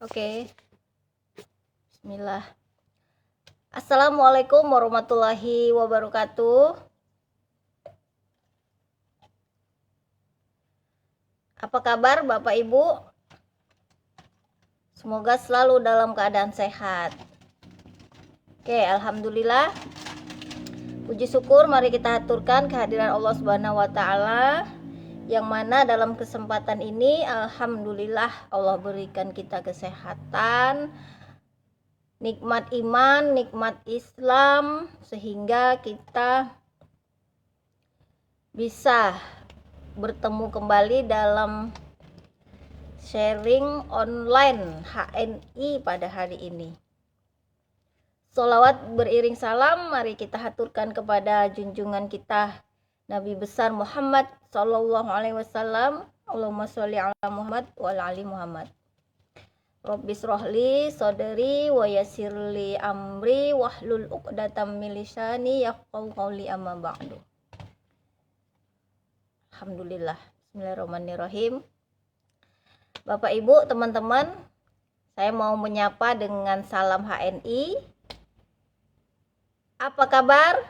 Oke, bismillah. Assalamualaikum warahmatullahi wabarakatuh. Apa kabar Bapak Ibu? Semoga selalu dalam keadaan sehat. Oke, alhamdulillah. Puji syukur mari kita aturkan kehadiran Allah Subhanahu wa taala, yang mana dalam kesempatan ini alhamdulillah Allah berikan kita kesehatan, nikmat iman, nikmat Islam, sehingga kita bisa bertemu kembali dalam sharing online HNI pada hari ini. Sholawat beriring salam mari kita haturkan kepada junjungan kita Nabi besar Muhammad sallallahu alaihi wasallam. Allahumma sholli ala Muhammad wa ala ali Muhammad. Rabbis rohli sodri wa yasirli amri wahlul uqdatam min lisani yafqahu qawli amma ba'du. Alhamdulillah. Bismillahirrahmanirrahim. Bapak Ibu, teman-teman, saya mau menyapa dengan salam HNI. Apa kabar?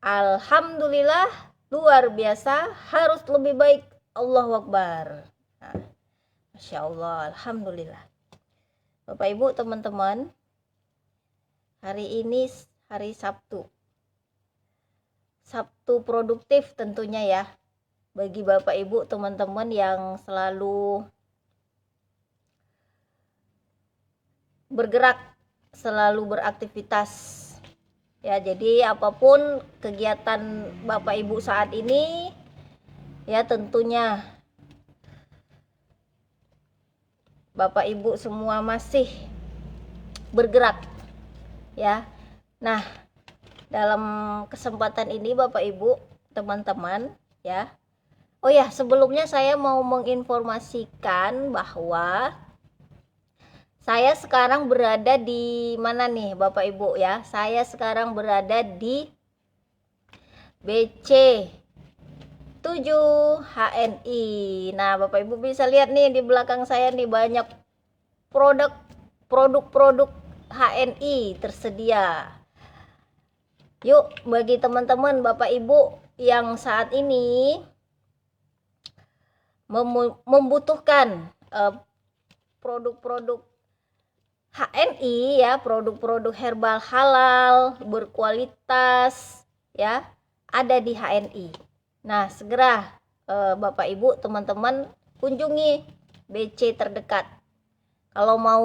Alhamdulillah. Luar biasa, harus lebih baik. Allahu Akbar. Nah, Masya Allah, alhamdulillah. Bapak Ibu, teman-teman, hari ini hari Sabtu. Sabtu produktif tentunya ya. Bagi Bapak Ibu, teman-teman yang selalu bergerak, selalu beraktivitas. Ya, jadi apapun kegiatan Bapak Ibu saat ini, ya tentunya Bapak Ibu semua masih bergerak, ya. Nah, dalam kesempatan ini Bapak Ibu, teman-teman, ya. Oh ya, sebelumnya saya mau menginformasikan bahwa saya sekarang berada di mana nih Bapak Ibu ya? Saya sekarang berada di BC 7 HNI. Nah, Bapak Ibu bisa lihat nih di belakang saya nih banyak produk-produk HNI tersedia. Yuk, bagi teman-teman Bapak Ibu yang saat ini membutuhkan produk-produk HNI ya, produk-produk herbal halal berkualitas ya, ada di HNI. Nah, segera Bapak Ibu, teman-teman kunjungi BC terdekat. Kalau mau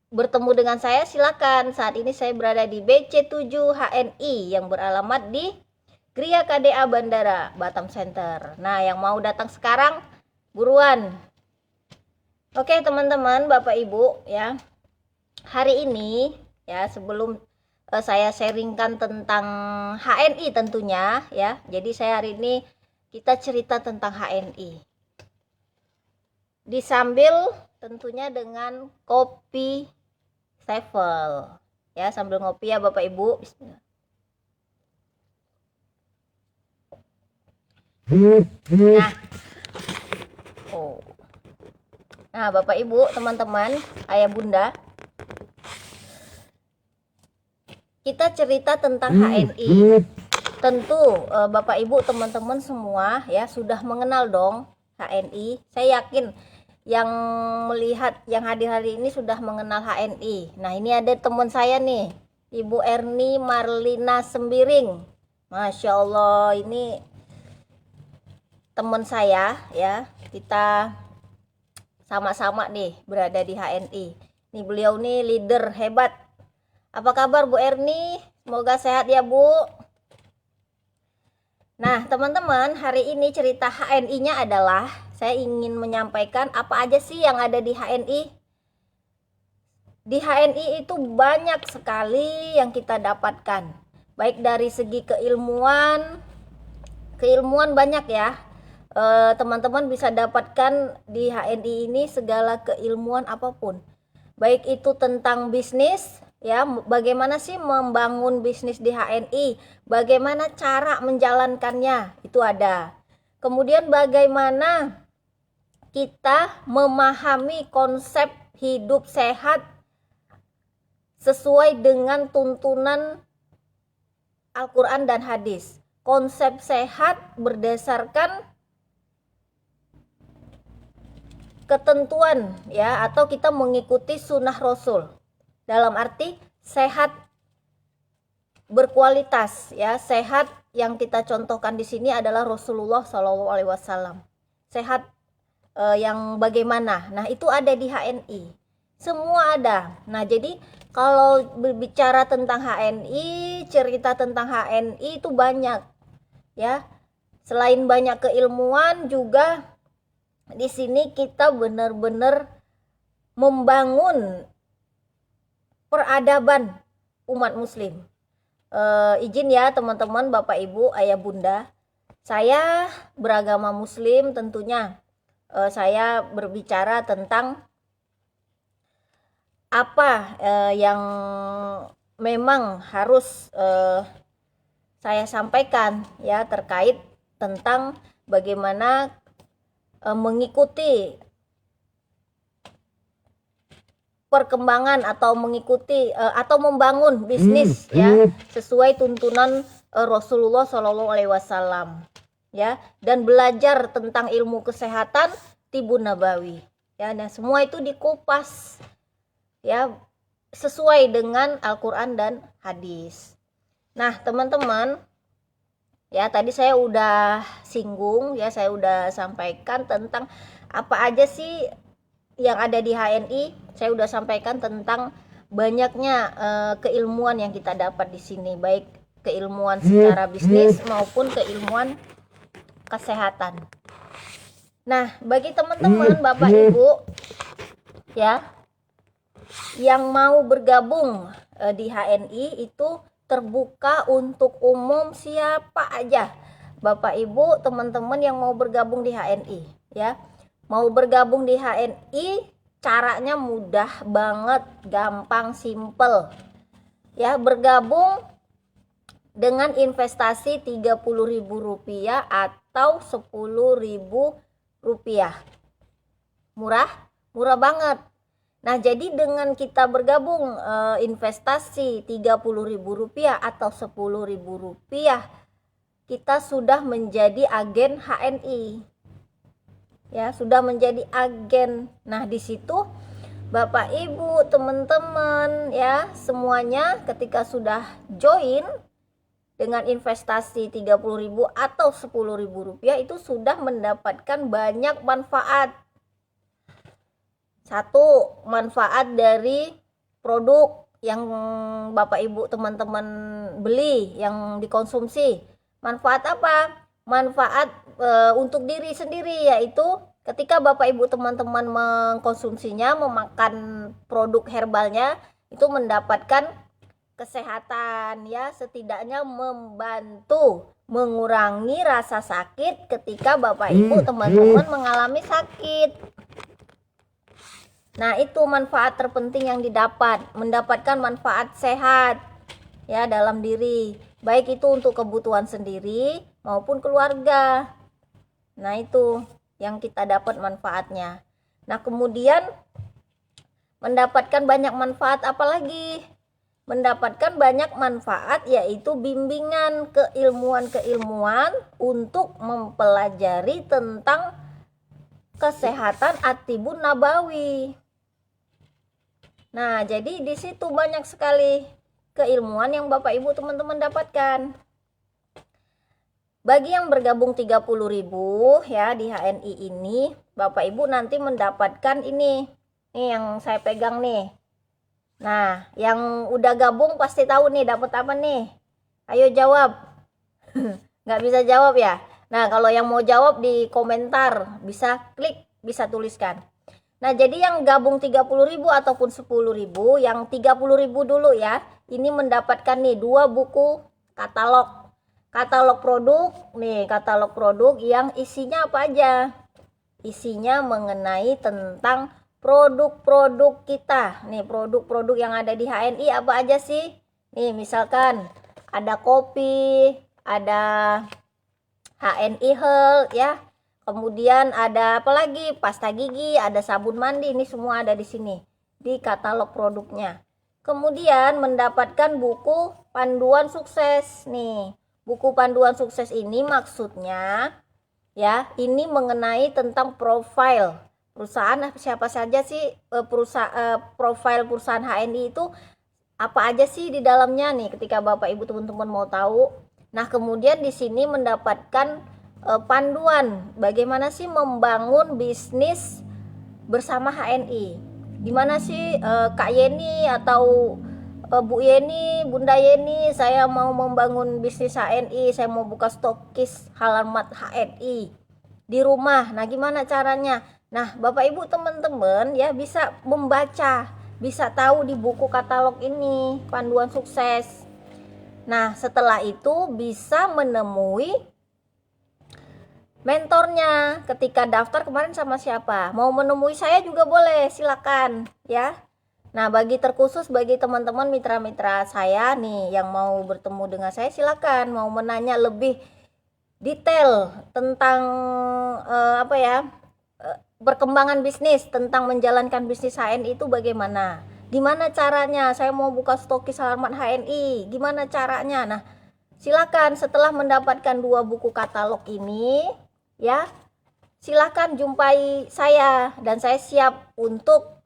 bertemu dengan saya silakan. Saat ini saya berada di BC 7 HNI yang beralamat di Gria KDA Bandara Batam Center. Nah, yang mau datang sekarang buruan. Oke, teman-teman, Bapak Ibu ya. Hari ini ya, sebelum saya sharingkan tentang HNI tentunya ya. Jadi saya hari ini kita cerita tentang HNI. Disambil tentunya dengan kopi Sevel. Ya, sambil ngopi ya Bapak Ibu. Bismillah. Nah. Oh. Nah, Bapak Ibu, teman-teman, ayah bunda, kita cerita tentang HNI. Tentu Bapak Ibu, teman-teman semua ya sudah mengenal dong HNI. Saya yakin yang melihat, yang hadir hari ini sudah mengenal HNI. Nah, ini ada teman saya nih, Ibu Erni Marlina Sembiring. Masya Allah, ini teman saya ya. Kita sama-sama nih berada di HNI. Nih, beliau nih leader hebat. Apa kabar Bu Erni? Semoga sehat ya Bu. Nah, teman-teman, hari ini cerita HNI-nya adalah saya ingin menyampaikan apa aja sih yang ada di HNI. Di HNI itu banyak sekali yang kita dapatkan. Baik dari segi keilmuan banyak ya. Teman-teman bisa dapatkan di HNI ini segala keilmuan apapun. Baik itu tentang bisnis, ya, bagaimana sih membangun bisnis di HNI, bagaimana cara menjalankannya, itu ada. Kemudian bagaimana kita memahami konsep hidup sehat sesuai dengan tuntunan Al-Quran dan hadis. Konsep sehat berdasarkan ketentuan ya, atau kita mengikuti sunnah Rasul. Dalam arti sehat berkualitas ya. Sehat yang kita contohkan di sini adalah Rasulullah SAW. Sehat yang bagaimana? Nah, itu ada di HNI. Semua ada. Nah, jadi kalau berbicara tentang HNI, cerita tentang HNI itu banyak ya. Selain banyak keilmuan, juga di sini kita benar-benar membangun peradaban umat muslim. Izin ya teman-teman, Bapak Ibu, Ayah Bunda, saya beragama muslim, tentunya saya berbicara tentang apa yang memang harus saya sampaikan ya, terkait tentang bagaimana mengikuti perkembangan atau mengikuti atau membangun bisnis ya sesuai tuntunan Rasulullah SAW ya, dan belajar tentang ilmu kesehatan Tibun Nabawi ya. Nah, semua itu dikupas ya sesuai dengan Al-Quran dan hadis. Nah, teman-teman ya, tadi saya udah singgung ya, saya udah sampaikan tentang apa aja sih yang ada di HNI. Saya udah sampaikan tentang banyaknya keilmuan yang kita dapat di sini, baik keilmuan secara bisnis maupun keilmuan kesehatan. Nah, bagi teman-teman Bapak Ibu ya yang mau bergabung di HNI, itu terbuka untuk umum, siapa aja Bapak Ibu teman-teman yang mau bergabung di HNI ya. Mau bergabung di HNI caranya mudah banget, gampang, simple ya. Bergabung dengan investasi Rp30.000 atau Rp10.000. Murah banget. Nah, jadi dengan kita bergabung investasi Rp30.000 atau Rp10.000, kita sudah menjadi agen HNI. Ya, sudah menjadi agen. Nah, di situ Bapak Ibu, teman-teman ya, semuanya ketika sudah join dengan investasi Rp30.000 atau Rp10.000, itu sudah mendapatkan banyak manfaat. Satu, manfaat dari produk yang Bapak Ibu teman-teman beli, yang dikonsumsi. Manfaat apa? Manfaat untuk diri sendiri, yaitu ketika Bapak Ibu teman-teman mengkonsumsinya, memakan produk herbalnya, itu mendapatkan kesehatan ya, setidaknya membantu mengurangi rasa sakit ketika Bapak Ibu teman-teman mengalami sakit. Nah, itu manfaat terpenting yang didapat, mendapatkan manfaat sehat ya dalam diri, baik itu untuk kebutuhan sendiri maupun keluarga. Nah, itu yang kita dapat manfaatnya. Nah, kemudian mendapatkan banyak manfaat apa lagi? Mendapatkan banyak manfaat, yaitu bimbingan keilmuan-keilmuan untuk mempelajari tentang kesehatan At-Tibun Nabawi. Nah, jadi di situ banyak sekali keilmuan yang Bapak Ibu teman-teman dapatkan. Bagi yang bergabung 30.000 ya di HNI ini, Bapak Ibu nanti mendapatkan ini. Nih yang saya pegang nih. Nah, yang udah gabung pasti tahu nih dapat apa nih. Ayo jawab. Nggak bisa jawab ya? Nah, kalau yang mau jawab di komentar, bisa klik, bisa tuliskan. Nah, jadi yang gabung 30.000 ataupun 10.000, yang 30.000 dulu ya, ini mendapatkan nih 2 buku katalog. Katalog produk, nih katalog produk yang isinya apa aja? Isinya mengenai tentang produk-produk kita. Nih, produk-produk yang ada di HNI apa aja sih? Nih, misalkan ada kopi, ada HNI Health ya. Kemudian ada apa lagi? Pasta gigi, ada sabun mandi, ini semua ada di sini. di katalog produknya. Kemudian mendapatkan buku panduan sukses nih. Buku panduan sukses ini maksudnya ya, ini mengenai tentang profil perusahaan, siapa saja sih profil perusahaan HNI itu apa aja sih di dalamnya nih, ketika Bapak Ibu teman-teman mau tahu. Nah, kemudian di sini mendapatkan panduan bagaimana sih membangun bisnis bersama HNI. Gimana sih Kak Yeni atau Bu Yeni, Bunda Yeni, saya mau membangun bisnis HNI, saya mau buka stokis halamat HNI di rumah. Nah, gimana caranya? Nah, Bapak Ibu teman-teman ya bisa membaca, bisa tahu di buku katalog ini, panduan sukses. Nah, setelah itu bisa menemui mentornya. Ketika daftar kemarin sama siapa? Mau menemui saya juga boleh, silakan ya. Nah, bagi terkhusus bagi teman-teman mitra-mitra saya nih yang mau bertemu dengan saya, silakan. Mau menanya lebih detail tentang perkembangan bisnis, tentang menjalankan bisnis HNI itu bagaimana? Gimana caranya? Saya mau buka stokis halaman HNI. Gimana caranya? Nah, silakan setelah mendapatkan 2 buku katalog ini ya, silakan jumpai saya dan saya siap untuk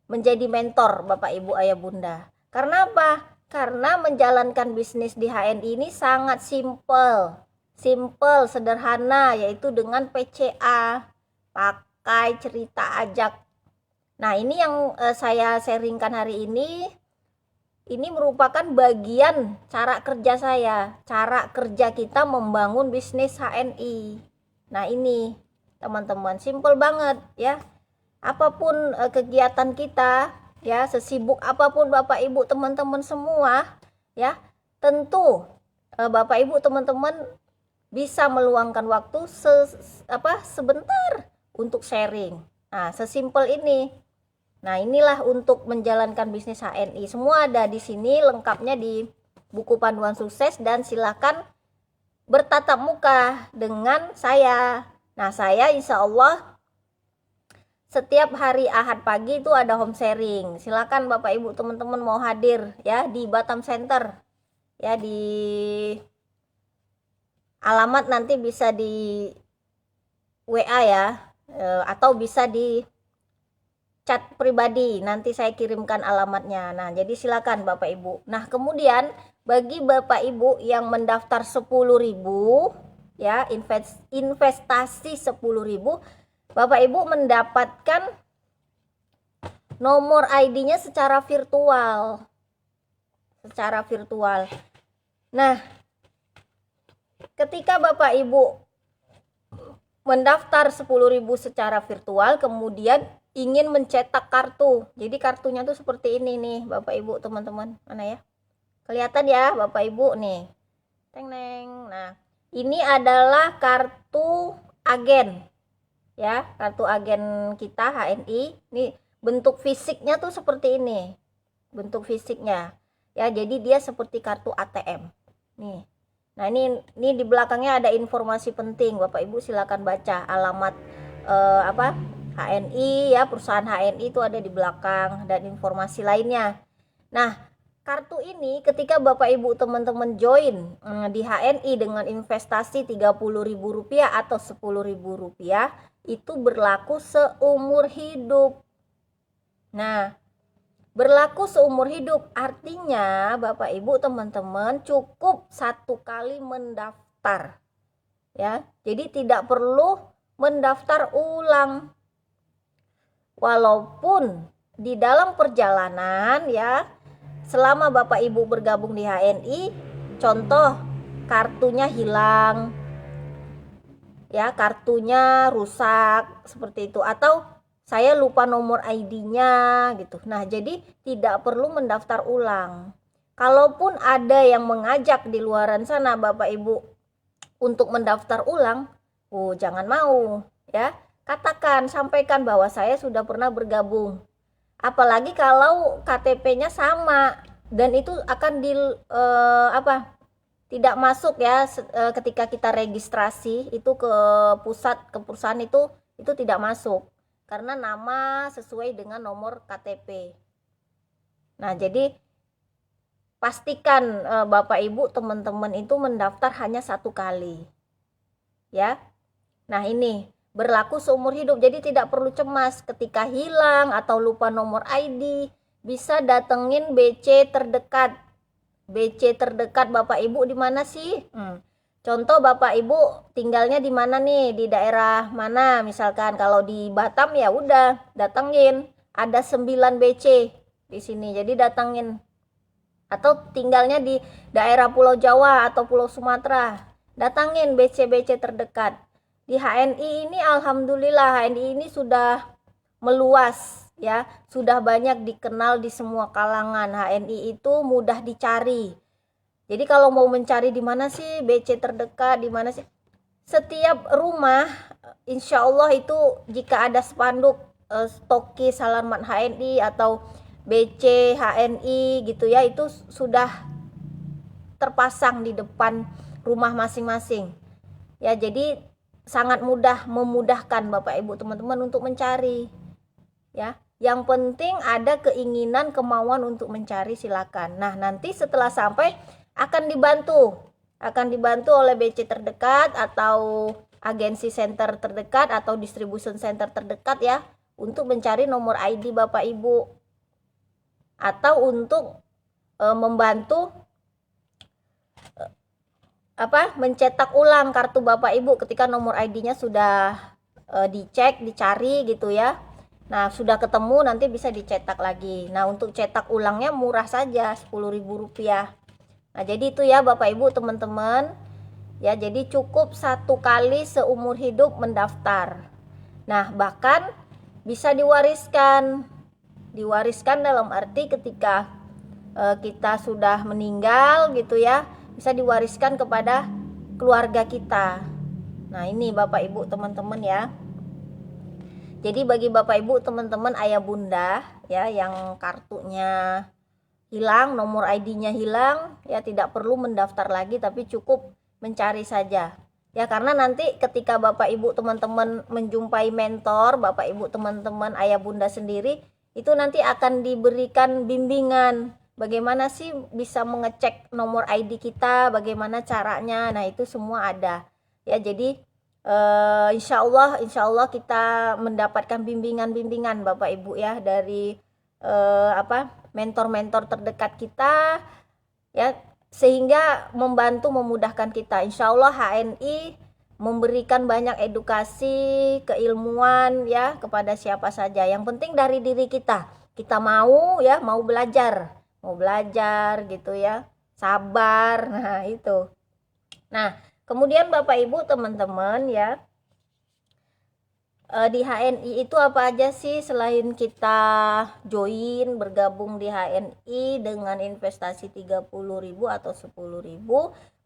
menjadi mentor Bapak Ibu Ayah Bunda. Karena apa? Karena menjalankan bisnis di HNI ini sangat simple, sederhana, yaitu dengan PCA, pakai cerita ajak. Nah, ini yang saya sharingkan hari ini. Ini merupakan bagian cara kerja saya, cara kerja kita membangun bisnis HNI. Nah, ini teman-teman, simple banget ya. Apapun kegiatan kita ya, sesibuk apapun Bapak Ibu teman-teman semua ya, tentu Bapak Ibu teman-teman bisa meluangkan waktu sebentar untuk sharing. Nah, sesimpel ini. Nah, inilah untuk menjalankan bisnis HNI. Semua ada di sini lengkapnya di buku panduan sukses, dan silakan bertatap muka dengan saya. Nah, saya insya Allah setiap hari Ahad pagi itu ada home sharing. Silakan Bapak Ibu teman-teman mau hadir ya di Batam Center. Ya, di alamat nanti bisa di WA ya, atau bisa di chat pribadi, nanti saya kirimkan alamatnya. Nah, jadi silakan Bapak Ibu. Nah, kemudian bagi Bapak Ibu yang mendaftar 10.000 ya, investasi 10.000, Bapak Ibu mendapatkan nomor ID-nya secara virtual. Nah, ketika Bapak Ibu mendaftar 10.000 secara virtual, kemudian ingin mencetak kartu. Jadi kartunya tuh seperti ini nih, Bapak Ibu teman-teman. Mana ya? Kelihatan ya Bapak Ibu nih. Teng-neng. Nah, ini adalah kartu agen. Ya, kartu agen kita HNI. Nih, bentuk fisiknya tuh seperti ini. Bentuk fisiknya. Ya, jadi dia seperti kartu ATM. Nih. Nah, ini di belakangnya ada informasi penting. Bapak Ibu silakan baca alamat HNI ya, perusahaan HNI itu ada di belakang, dan informasi lainnya. Nah, kartu ini ketika Bapak Ibu teman-teman join di HNI dengan investasi Rp30.000 atau Rp10.000, itu berlaku seumur hidup. Nah, berlaku seumur hidup artinya Bapak Ibu teman-teman cukup 1 kali mendaftar ya, jadi tidak perlu mendaftar ulang. Walaupun di dalam perjalanan ya, selama Bapak Ibu bergabung di HNI, contoh kartunya hilang ya, kartunya rusak seperti itu, atau saya lupa nomor ID-nya gitu. Nah, jadi tidak perlu mendaftar ulang. Kalaupun ada yang mengajak di luaran sana Bapak Ibu untuk mendaftar ulang, jangan mau ya. Katakan, sampaikan bahwa saya sudah pernah bergabung. Apalagi kalau KTP-nya sama, dan itu akan tidak masuk ya ketika kita registrasi itu ke pusat, ke perusahaan itu tidak masuk. karena nama sesuai dengan nomor KTP. Nah, jadi pastikan Bapak Ibu teman-teman itu mendaftar hanya 1 kali. Ya. Nah, ini berlaku seumur hidup. Jadi tidak perlu cemas ketika hilang atau lupa nomor ID, bisa datengin BC terdekat. BC terdekat Bapak Ibu di mana sih? Contoh Bapak Ibu tinggalnya di mana nih? Di daerah mana? Misalkan kalau di Batam ya udah datengin. Ada 9 BC di sini. Jadi datengin. Atau tinggalnya di daerah Pulau Jawa atau Pulau Sumatera. Datangin BC-BC terdekat. Di HNI ini alhamdulillah HNI ini sudah meluas ya, sudah banyak dikenal di semua kalangan. HNI itu mudah dicari. Jadi kalau mau mencari di mana sih BC terdekat, di mana sih? Setiap rumah insya Allah itu jika ada spanduk stokis halaman HNI atau BC HNI gitu ya, itu sudah terpasang di depan rumah masing-masing. Ya, jadi sangat mudah, memudahkan Bapak Ibu teman-teman untuk mencari. Ya, yang penting ada keinginan, kemauan untuk mencari, silakan. Nah, nanti setelah sampai akan dibantu oleh BC terdekat atau agensi center terdekat atau distribution center terdekat ya, untuk mencari nomor ID Bapak Ibu atau untuk membantu mencetak ulang kartu Bapak Ibu ketika nomor ID-nya sudah dicek, dicari gitu ya. Nah, sudah ketemu nanti bisa dicetak lagi. Nah, untuk cetak ulangnya murah saja, Rp10.000. Nah, jadi itu ya Bapak Ibu teman-teman. Ya, jadi cukup 1 kali seumur hidup mendaftar. Nah, bahkan bisa diwariskan. Diwariskan dalam arti ketika kita sudah meninggal gitu ya, bisa diwariskan kepada keluarga kita. Nah, ini Bapak Ibu teman-teman ya. Jadi bagi Bapak Ibu teman-teman ayah bunda ya yang kartunya hilang, nomor ID-nya hilang, ya tidak perlu mendaftar lagi tapi cukup mencari saja. Ya, karena nanti ketika Bapak Ibu teman-teman menjumpai mentor, Bapak Ibu teman-teman ayah bunda sendiri, itu nanti akan diberikan bimbingan. Bagaimana sih bisa mengecek nomor ID kita, bagaimana caranya. Nah, itu semua ada. Ya, jadi insya Allah kita mendapatkan bimbingan-bimbingan Bapak Ibu ya dari mentor-mentor terdekat kita ya, sehingga membantu memudahkan kita. Insya Allah HNI memberikan banyak edukasi, keilmuan ya kepada siapa saja. Yang penting dari diri kita mau ya, mau belajar gitu ya, sabar. Nah, itu. Nah, kemudian Bapak Ibu teman-teman ya, di HNI itu apa aja sih selain kita join bergabung di HNI dengan investasi 30.000 atau 10.000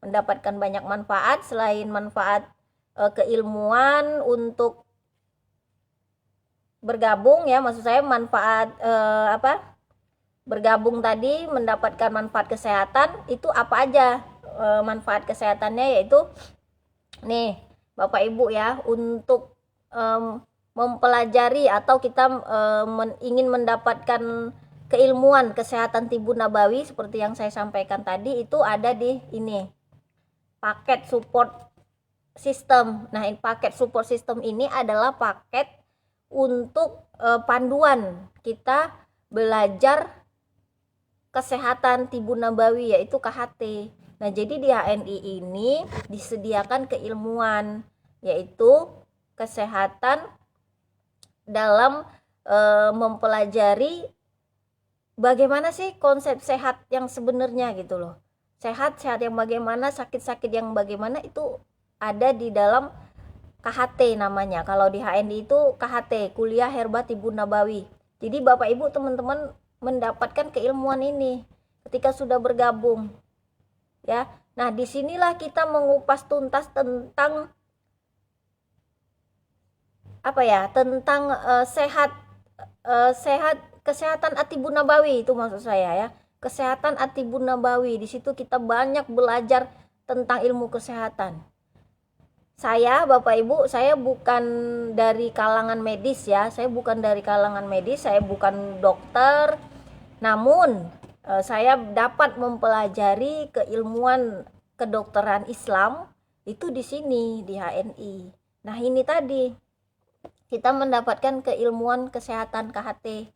mendapatkan banyak manfaat. Selain manfaat keilmuan untuk bergabung ya, maksud saya manfaat bergabung tadi mendapatkan manfaat kesehatan. Itu apa aja manfaat kesehatannya, yaitu nih Bapak Ibu ya, untuk mempelajari atau kita ingin mendapatkan keilmuan kesehatan tibu nabawi seperti yang saya sampaikan tadi, itu ada di ini paket support system. Nah, paket support system ini adalah paket untuk panduan kita belajar kesehatan tibu nabawi, yaitu KHT. Nah, jadi di HNI ini disediakan keilmuan, yaitu kesehatan dalam mempelajari bagaimana sih konsep sehat yang sebenarnya gitu loh. Sehat yang bagaimana, sakit yang bagaimana, itu ada di dalam KHT namanya. Kalau di HNI itu KHT, Kuliah Herba Tibu Nabawi. Jadi Bapak Ibu teman-teman mendapatkan keilmuan ini ketika sudah bergabung. Ya. Nah, disinilah kita mengupas tuntas tentang tentang kesehatan Atibun Nabawi, itu maksud saya ya. Kesehatan Atibun Nabawi. Di situ kita banyak belajar tentang ilmu kesehatan. Saya, Bapak Ibu, saya bukan dari kalangan medis ya. Saya bukan dari kalangan medis, saya bukan dokter. Namun, saya dapat mempelajari keilmuan kedokteran Islam itu di sini di HNI. Nah, ini tadi kita mendapatkan keilmuan kesehatan KHT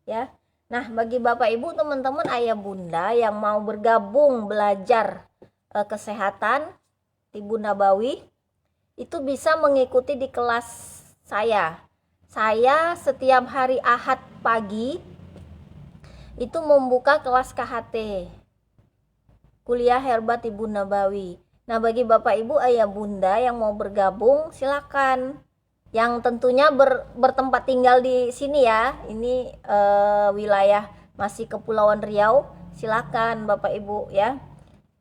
ya. Nah, bagi Bapak Ibu, teman-teman, ayah bunda yang mau bergabung belajar kesehatan Tibbun Nabawi itu bisa mengikuti di kelas saya. Saya setiap hari Ahad pagi itu membuka kelas KHT, kuliah herba Tibbun Nabawi. Nah, bagi Bapak Ibu ayah bunda yang mau bergabung silakan. Yang tentunya bertempat tinggal di sini ya. Ini wilayah masih Kepulauan Riau. Silakan Bapak Ibu ya.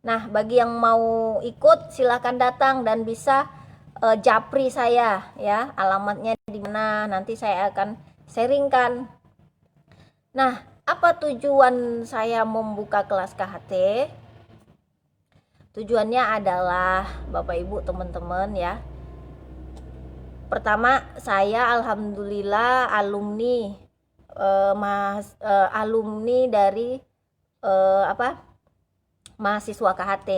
Nah, bagi yang mau ikut silakan datang dan bisa japri saya ya, alamatnya di mana, nanti saya akan sharingkan. Nah, apa tujuan saya membuka kelas KHT? Tujuannya adalah Bapak Ibu teman-teman ya. Pertama, saya alhamdulillah alumni dari mahasiswa KHT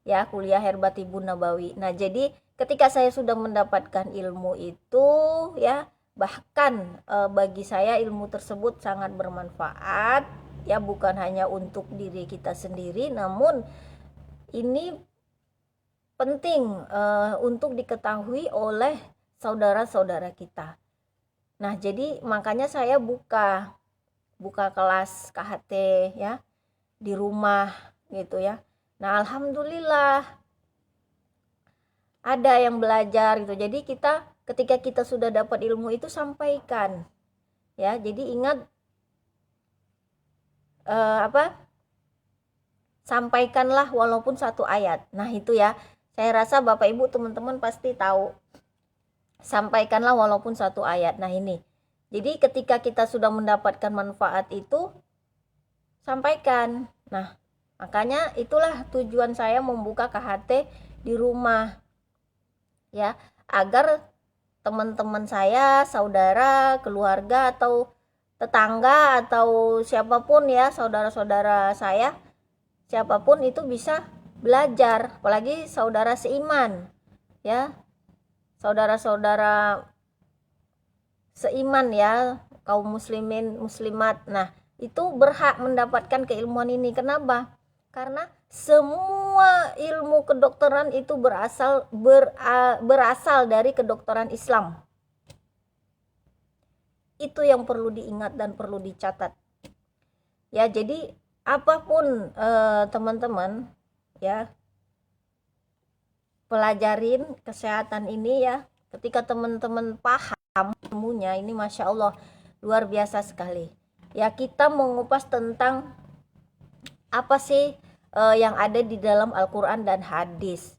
ya, kuliah herba Tibbun Nabawi. Nah, jadi ketika saya sudah mendapatkan ilmu itu ya, bahkan bagi saya ilmu tersebut sangat bermanfaat ya, bukan hanya untuk diri kita sendiri, namun ini penting untuk diketahui oleh saudara-saudara kita. Nah, jadi makanya saya buka kelas KHT ya di rumah gitu ya. Nah, alhamdulillah ada yang belajar gitu. Jadi ketika kita sudah dapat ilmu itu sampaikan ya. Jadi ingat sampaikanlah walaupun satu ayat. Nah, itu ya. Saya rasa Bapak Ibu teman-teman pasti tahu. Sampaikanlah walaupun satu ayat. Nah, ini. Jadi ketika kita sudah mendapatkan manfaat itu sampaikan. Nah, makanya itulah tujuan saya membuka KHT di rumah ya, agar teman-teman saya, saudara, keluarga atau tetangga atau siapapun ya, saudara-saudara saya, siapapun itu bisa belajar, apalagi saudara seiman ya, saudara-saudara seiman ya, kaum muslimin muslimat. Nah, itu berhak mendapatkan keilmuan ini. Kenapa? Karena semua ilmu kedokteran itu berasal dari kedokteran Islam. Itu yang perlu diingat dan perlu dicatat ya. Jadi apapun teman-teman ya, pelajarin kesehatan ini ya. Ketika teman-teman paham ilmunya, ini Masya Allah luar biasa sekali ya. Kita mengupas tentang apa sih yang ada di dalam Al-Quran dan hadis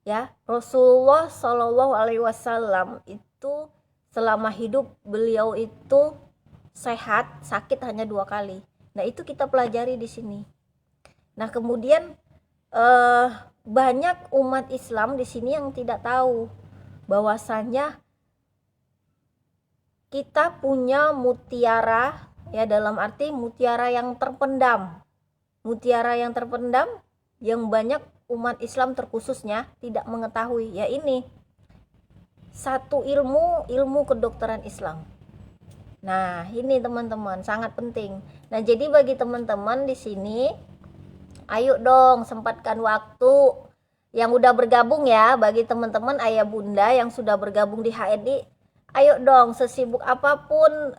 ya. Rasulullah Shallallahu Alaihi Wasallam itu selama hidup beliau itu sehat, sakit hanya 2 kali. Nah, itu kita pelajari di sini. Nah, kemudian banyak umat Islam di sini yang tidak tahu bahwasanya kita punya mutiara ya, dalam arti mutiara yang terpendam. Mutiara yang terpendam yang banyak umat Islam terkhususnya tidak mengetahui ya, ini satu ilmu kedokteran Islam. Nah, ini teman-teman sangat penting. Nah, jadi bagi teman-teman di sini, ayo dong sempatkan waktu yang udah bergabung ya. Bagi teman-teman ayah bunda yang sudah bergabung di HNI, ayo dong, sesibuk apapun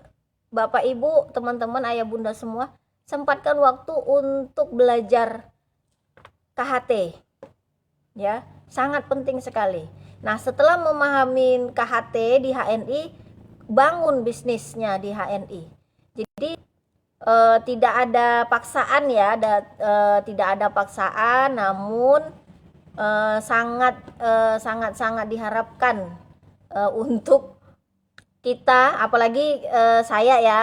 Bapak Ibu, teman-teman ayah bunda semua, sempatkan waktu untuk belajar KHT ya, sangat penting sekali. Nah, setelah memahami KHT di HNI, bangun bisnisnya di HNI. Jadi tidak ada paksaan ya, tidak ada paksaan, namun sangat diharapkan untuk kita, apalagi saya ya,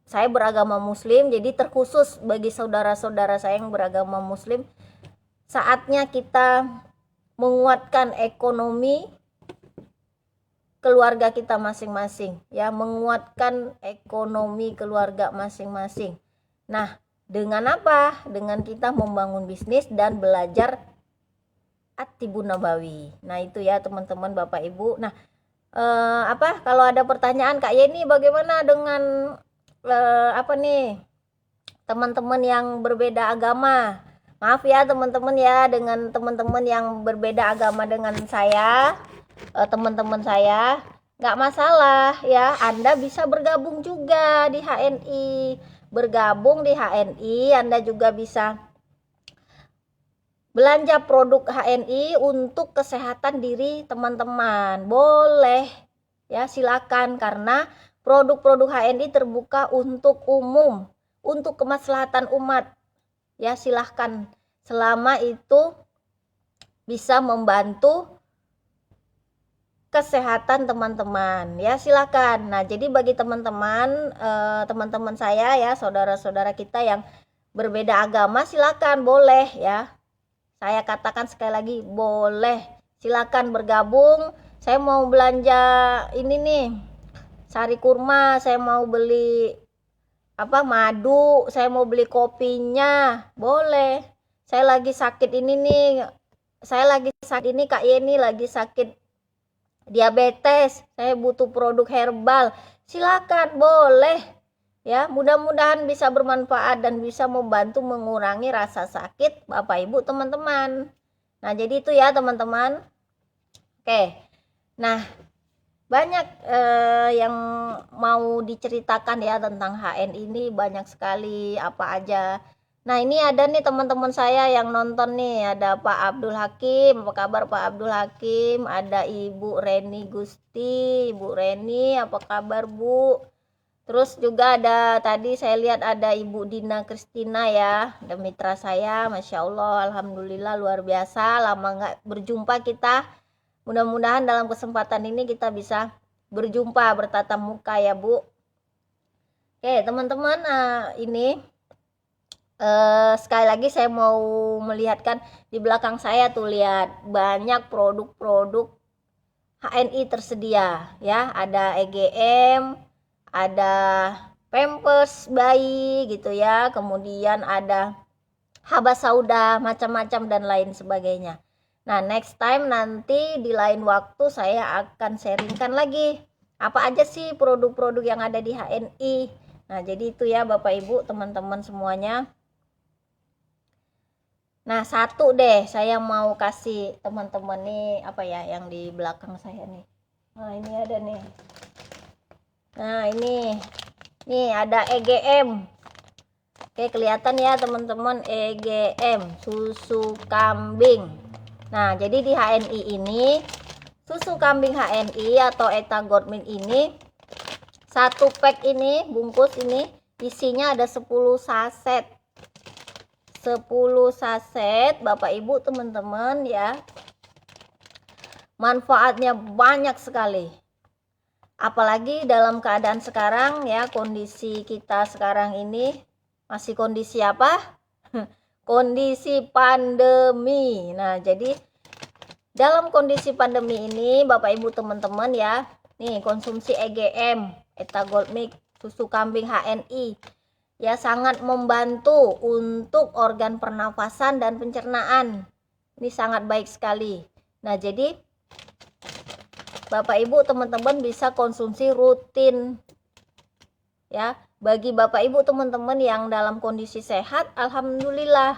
saya beragama muslim, jadi terkhusus bagi saudara-saudara saya yang beragama muslim, saatnya kita menguatkan ekonomi keluarga kita masing-masing, ya, menguatkan ekonomi keluarga masing-masing. Nah, dengan apa? Dengan kita membangun bisnis dan belajar At-Tibun Nabawi. Nah, itu ya teman-teman Bapak Ibu. Nah, kalau ada pertanyaan Kak Yeni, bagaimana dengan teman-teman yang berbeda agama? Maaf ya teman-teman ya, dengan teman-teman yang berbeda agama dengan saya, teman-teman saya, nggak masalah ya, Anda bisa bergabung juga di HNI. Bergabung di HNI, Anda juga bisa belanja produk HNI untuk kesehatan diri teman-teman. Boleh ya, silakan, karena produk-produk HNI terbuka untuk umum, untuk kemaslahatan umat. Ya, silahkan, selama itu bisa membantu kesehatan teman-teman, ya silakan. Nah, jadi bagi teman-teman teman-teman saya ya, saudara-saudara kita yang berbeda agama, silakan, boleh ya. Saya katakan sekali lagi, boleh, silakan bergabung. Saya mau belanja ini nih, sari kurma, saya mau beli madu, saya mau beli kopinya, boleh. Saya lagi sakit ini nih, Kak Yeni lagi sakit diabetes, saya butuh produk herbal, silakan, boleh ya. Mudah-mudahan bisa bermanfaat dan bisa membantu mengurangi rasa sakit Bapak Ibu teman-teman. Nah, jadi itu ya teman-teman. Oke, nah banyak yang mau diceritakan ya tentang HN ini, banyak sekali apa aja. Nah, ini ada nih teman-teman saya yang nonton nih, ada Pak Abdul Hakim. Apa kabar Pak Abdul Hakim? Ada Ibu Reni Gusti. Ibu Reni, apa kabar Bu? Terus juga ada, tadi saya lihat ada Ibu Dina Kristina ya, ada mitra saya. Masya Allah, Alhamdulillah, luar biasa, lama nggak berjumpa kita. Mudah-mudahan dalam kesempatan ini kita bisa berjumpa, bertatap muka ya Bu. Oke teman-teman, ini sekali lagi saya mau melihatkan di belakang saya tuh, lihat banyak produk-produk HNI tersedia ya, ada EGM, ada Pampers bayi gitu ya, kemudian ada Haba Sauda, macam-macam dan lain sebagainya. Nah, next time nanti di lain waktu saya akan sharingkan lagi apa aja sih produk-produk yang ada di HNI. Nah, jadi itu ya Bapak Ibu, teman-teman semuanya. Nah, satu deh saya mau kasih teman-teman nih, yang di belakang saya nih. Nah, ini ada nih. Nah, ini ada EGM. Oke, kelihatan ya teman-teman, EGM, susu kambing. Nah, jadi di HNI ini, susu kambing HNI atau Eta Gourmet ini, satu pack ini, bungkus ini, isinya ada 10 saset. 10 saset Bapak Ibu teman-teman ya. Manfaatnya banyak sekali. Apalagi dalam keadaan sekarang ya, kondisi kita sekarang ini masih kondisi apa? Kondisi pandemi. Nah, jadi dalam kondisi pandemi ini Bapak Ibu teman-teman ya, nih konsumsi EGM, Eta Gourmet, susu kambing HNI ya, sangat membantu untuk organ pernafasan dan pencernaan. Ini sangat baik sekali. Nah, jadi Bapak Ibu teman-teman bisa konsumsi rutin ya. Bagi Bapak Ibu teman-teman yang dalam kondisi sehat, alhamdulillah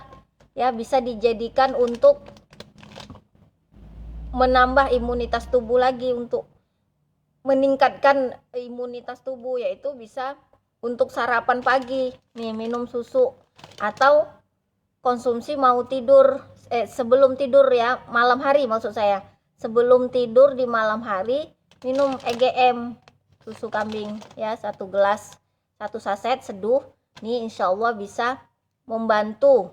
ya, bisa dijadikan untuk menambah imunitas tubuh lagi, untuk meningkatkan imunitas tubuh, yaitu bisa untuk sarapan pagi nih, minum susu, atau konsumsi mau tidur sebelum tidur ya, malam hari maksud saya, sebelum tidur di malam hari minum EGM susu kambing ya, 1 gelas, 1 saset seduh nih, insya Allah bisa membantu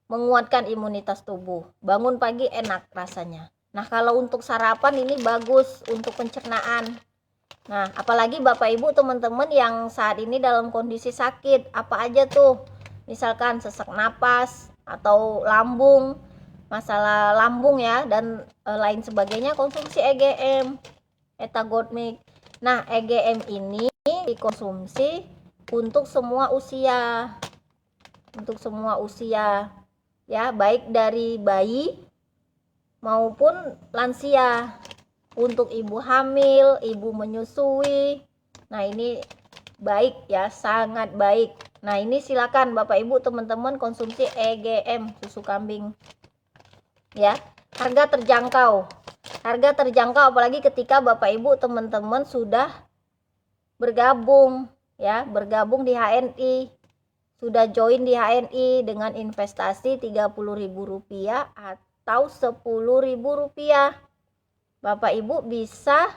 menguatkan imunitas tubuh. Bangun pagi enak rasanya. Nah, kalau untuk sarapan ini bagus untuk pencernaan. Nah, apalagi Bapak Ibu teman-teman yang saat ini dalam kondisi sakit, apa aja tuh, misalkan sesak napas atau lambung. masalah lambung ya dan lain sebagainya, konsumsi EGM, Etagotmik. Nah, EGM ini dikonsumsi untuk semua usia. Untuk semua usia ya, baik dari bayi maupun lansia. Untuk ibu hamil, ibu menyusui. Nah, ini baik ya, sangat baik. Nah, ini silakan Bapak Ibu teman-teman konsumsi EGM susu kambing. Ya, harga terjangkau. Harga terjangkau apalagi ketika Bapak Ibu teman-teman sudah bergabung ya, bergabung di HNI. Sudah join di HNI dengan investasi Rp30.000 atau Rp10.000. Bapak Ibu bisa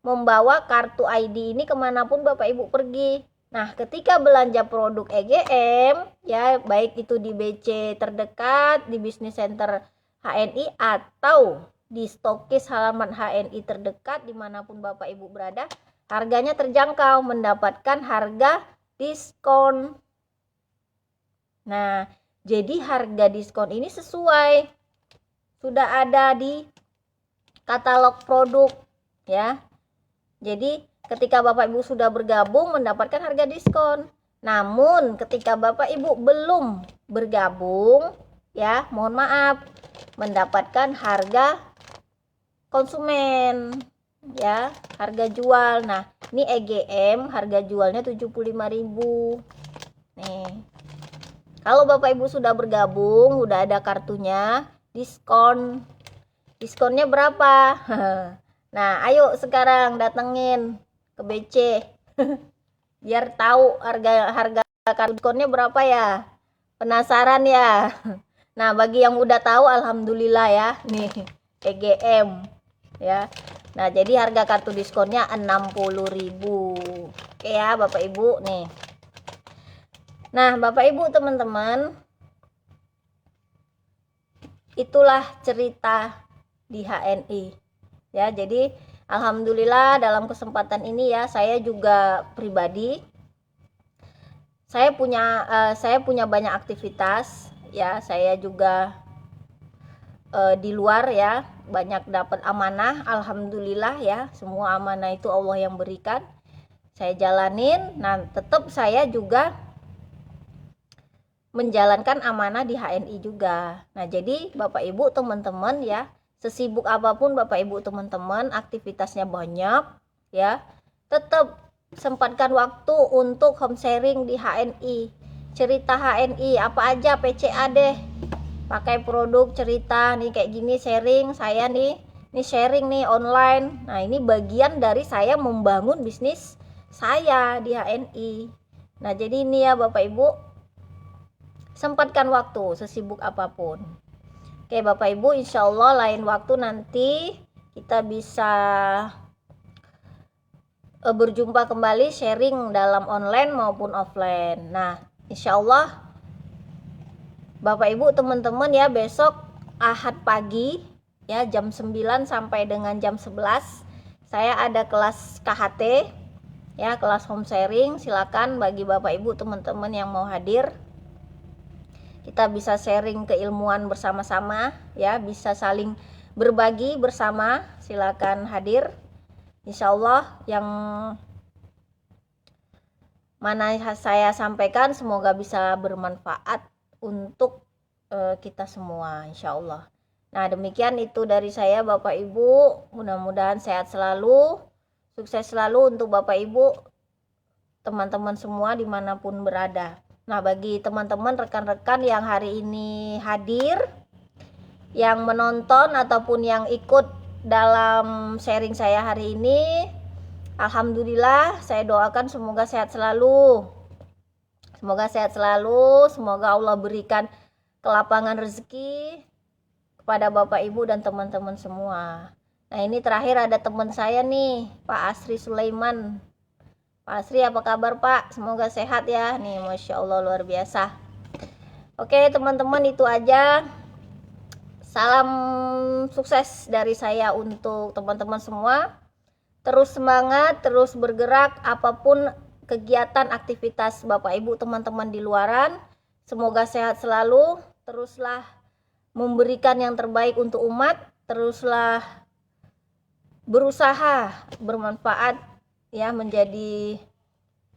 membawa kartu ID ini kemanapun Bapak Ibu pergi. Nah, ketika belanja produk EGM ya, baik itu di BC terdekat, di bisnis center HNI, atau di stokis halaman HNI terdekat dimanapun Bapak Ibu berada, harganya terjangkau, mendapatkan harga diskon. Nah, jadi harga diskon ini sesuai, sudah ada di katalog produk ya. Jadi ketika Bapak Ibu sudah bergabung mendapatkan harga diskon. Namun ketika Bapak Ibu belum bergabung ya, mohon maaf, mendapatkan harga konsumen ya, harga jual. Nah, ini EGM harga jualnya 75.000. Nih. Kalau Bapak Ibu sudah bergabung, udah ada kartunya, diskon. Diskonnya berapa? Nah, ayo sekarang datengin ke BC. Biar tahu harga kartu diskonnya berapa ya. Penasaran ya? Nah, bagi yang udah tahu alhamdulillah ya. Nih, EGM ya. Nah, jadi harga kartu diskonnya 60.000. Oke ya, Bapak Ibu nih. Nah, Bapak Ibu teman-teman, itulah cerita di HNI ya. Jadi alhamdulillah dalam kesempatan ini ya, saya juga pribadi saya punya banyak aktivitas ya. Saya juga di luar ya, banyak dapat amanah, alhamdulillah ya. Semua amanah itu Allah yang berikan, saya jalanin. Nah, tetap saya juga menjalankan amanah di HNI juga. Nah, jadi Bapak Ibu teman-teman ya, sesibuk apapun Bapak Ibu teman-teman, aktivitasnya banyak ya, tetap sempatkan waktu untuk home sharing di HNI. Cerita HNI apa aja, PCA deh, pakai produk cerita nih kayak gini, sharing saya nih sharing nih online. Nah, ini bagian dari saya membangun bisnis saya di HNI. Nah, jadi ini ya Bapak Ibu, sempatkan waktu sesibuk apapun. Oke Bapak Ibu, insya Allah lain waktu nanti kita bisa berjumpa kembali sharing dalam online maupun offline. Nah, insya Allah Bapak Ibu teman-teman ya, besok Ahad pagi ya, jam 9 sampai dengan jam 11 saya ada kelas KHT ya, kelas home sharing. Silakan bagi Bapak Ibu teman-teman yang mau hadir, kita bisa sharing keilmuan bersama-sama ya, bisa saling berbagi bersama. Silakan hadir. Insya Allah yang mana saya sampaikan semoga bisa bermanfaat untuk kita semua, insya Allah. Nah, demikian itu dari saya Bapak Ibu, mudah-mudahan sehat selalu, sukses selalu untuk Bapak Ibu teman-teman semua dimanapun berada. Nah, bagi teman-teman rekan-rekan yang hari ini hadir, yang menonton ataupun yang ikut dalam sharing saya hari ini, alhamdulillah saya doakan semoga sehat selalu. Semoga sehat selalu, semoga Allah berikan kelapangan rezeki kepada Bapak Ibu dan teman-teman semua. Nah, ini terakhir ada teman saya nih, Pak Asri Sulaiman. Pak Asri, apa kabar Pak? Semoga sehat ya. Nih, Masya Allah luar biasa. Oke teman-teman, itu aja. Salam sukses dari saya untuk teman-teman semua. Terus semangat, terus bergerak apapun kegiatan aktivitas Bapak Ibu teman-teman di luaran. Semoga sehat selalu. Teruslah memberikan yang terbaik untuk umat, teruslah berusaha bermanfaat ya,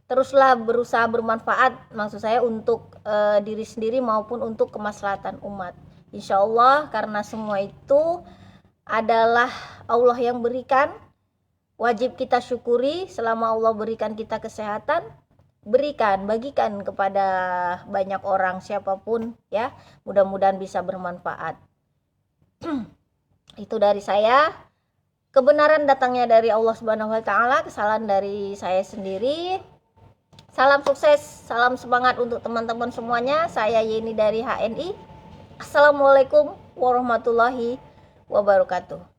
teruslah berusaha bermanfaat, maksud saya untuk diri sendiri maupun untuk kemaslahatan umat. Insya Allah, karena semua itu adalah Allah yang berikan, wajib kita syukuri. Selama Allah berikan kita kesehatan, bagikan kepada banyak orang, siapapun ya, mudah-mudahan bisa bermanfaat. Itu dari saya. Kebenaran datangnya dari Allah Subhanahu wa taala, kesalahan dari saya sendiri. Salam sukses, salam semangat untuk teman-teman semuanya. Saya Yeni dari HNI. Assalamualaikum warahmatullahi wabarakatuh.